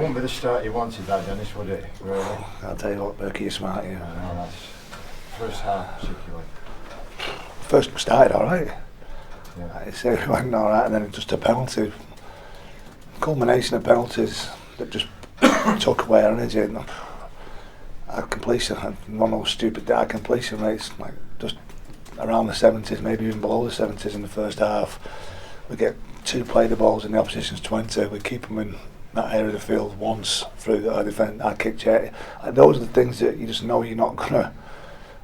wouldn't be the start you wanted, that, Dennis, would it? Really? I'll tell you what, Berkey, you're smart, you. I know, that's first half particularly. First started alright. Yeah. It went alright, and then just a penalty. Culmination of penalties that just took away our energy. And our completion, one of those stupid completion rates, like just around the 70s, maybe even below the 70s in the first half. We get 2 play the balls in the opposition's 20. We keep them in that area of the field once through our kick check. And those are the things that you just know you're not going to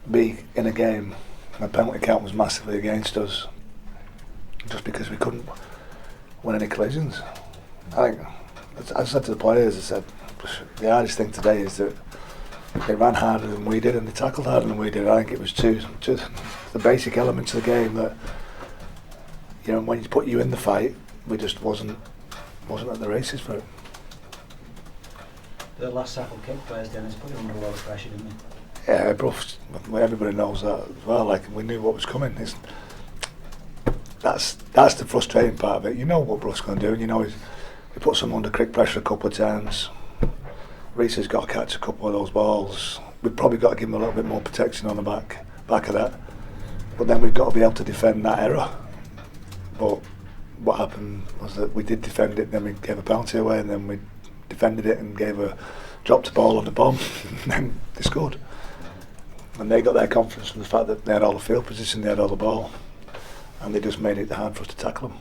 be in a game. The penalty count was massively against us, just because we couldn't win any collisions. I think, as I said to the players, I said, the hardest thing today is that they ran harder than we did and they tackled harder than we did. I think it was two the basic elements of the game that, you know, when you put you in the fight, we just wasn't at the races for it. The last tackle kick players, Denis, put you under a lot of pressure, didn't you? Yeah, everybody knows that as well. Like, we knew what was coming. That's the frustrating part of it. You know what Bruff's going to do, and you know he put someone under quick pressure a couple of times. Reece has got to catch a couple of those balls. We've probably got to give him a little bit more protection on the back of that. But then we've got to be able to defend that error. But what happened was that we did defend it, then we gave a penalty away, and then we defended it and dropped the ball on the bomb, and then they scored. And they got their confidence from the fact that they had all the field position, they had all the ball, and they just made it hard for us to tackle them.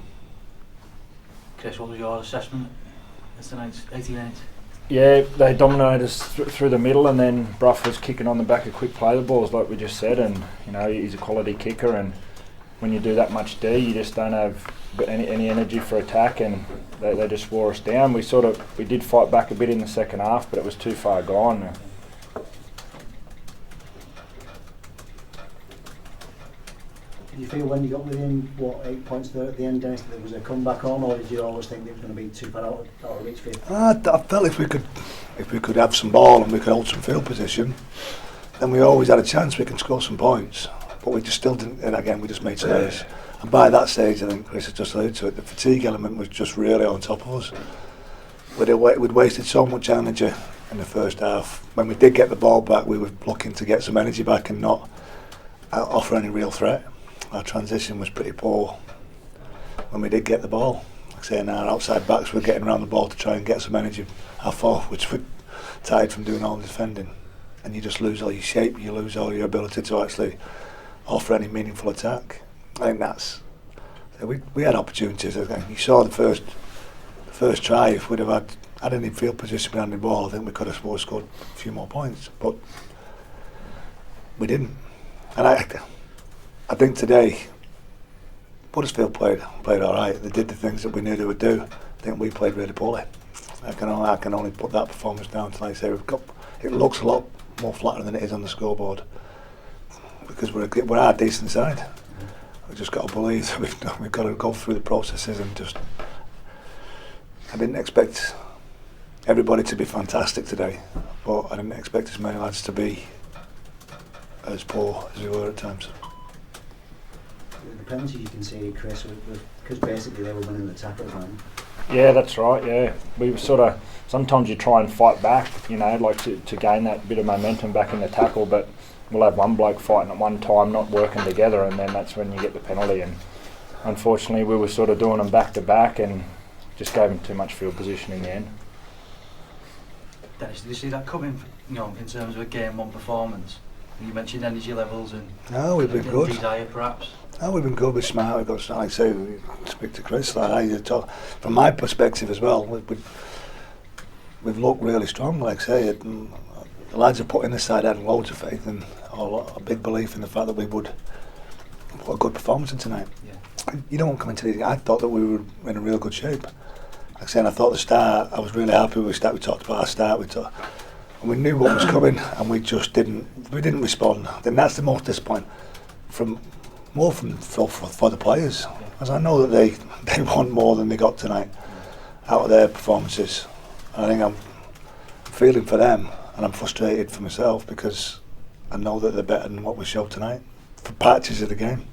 Chris, what was your assessment of tonight's 80 minutes? Yeah, they dominated us through the middle, and then Bruff was kicking on the back of quick play the balls, like we just said, and you know he's a quality kicker, and when you do that much D, you just don't have any energy for attack, and they just wore us down. We did fight back a bit in the second half, but it was too far gone. Did you feel when you got within 8 points there at the end, Dennis, that there was a comeback on, or did you always think it was going to be too far out of reach for you? I felt if we could have some ball and we could hold some field position, then we always had a chance we can score some points. But we just still didn't, and again we just made some errors. And by that stage, I think Chris has just alluded to it, the fatigue element was just really on top of us. We'd wasted so much energy in the first half. When we did get the ball back, we were looking to get some energy back and not offer any real threat. Our transition was pretty poor when we did get the ball. Like I say, now our outside backs were getting around the ball to try and get some energy. Our forwards were tired from doing all the defending. And you just lose all your shape, you lose all your ability to actually offer any meaningful attack. I think we had opportunities. You saw the first try. If we'd have had any field position behind the ball, I think we could have scored a few more points, but we didn't. And I think today Huddersfield played all right. They did the things that we knew they would do. I think we played really poorly. I can only put that performance down to, like I say, it looks a lot more flatter than it is on the scoreboard, because we're our decent side. We've just got to believe that we've got to go through the processes and just. I didn't expect everybody to be fantastic today, but I didn't expect as many lads to be as poor as we were at times. The penalty you can see, Chris, because basically they were winning the tackles, right? Yeah, that's right. Yeah, we sometimes you try and fight back, you know, like to gain that bit of momentum back in the tackle, but we'll have one bloke fighting at one time, not working together, and then that's when you get the penalty. And unfortunately, we were sort of doing them back to back, and just gave them too much field position in the end. Dennis, did you see that coming? You know, in terms of a game one performance. You mentioned energy levels and no, we've been good. Desire, perhaps. No, we've been good. We're smart. We've got, like I say, we speak to Chris. From my perspective as well, we've looked really strong. Like I say, the lads have put in the side had loads of faith and a big belief in the fact that we would put a good performance in tonight. Yeah. You don't come into these. I thought that we were in a real good shape. Like I said, I thought the start. I was really happy with the start. We talked about our start. And we knew what was coming, and we just didn't. We didn't respond. Then that's the most disappointing for the players, because I know that they want more than they got tonight out of their performances. And I think I'm feeling for them, and I'm frustrated for myself because I know that they're better than what we showed tonight for patches of the game.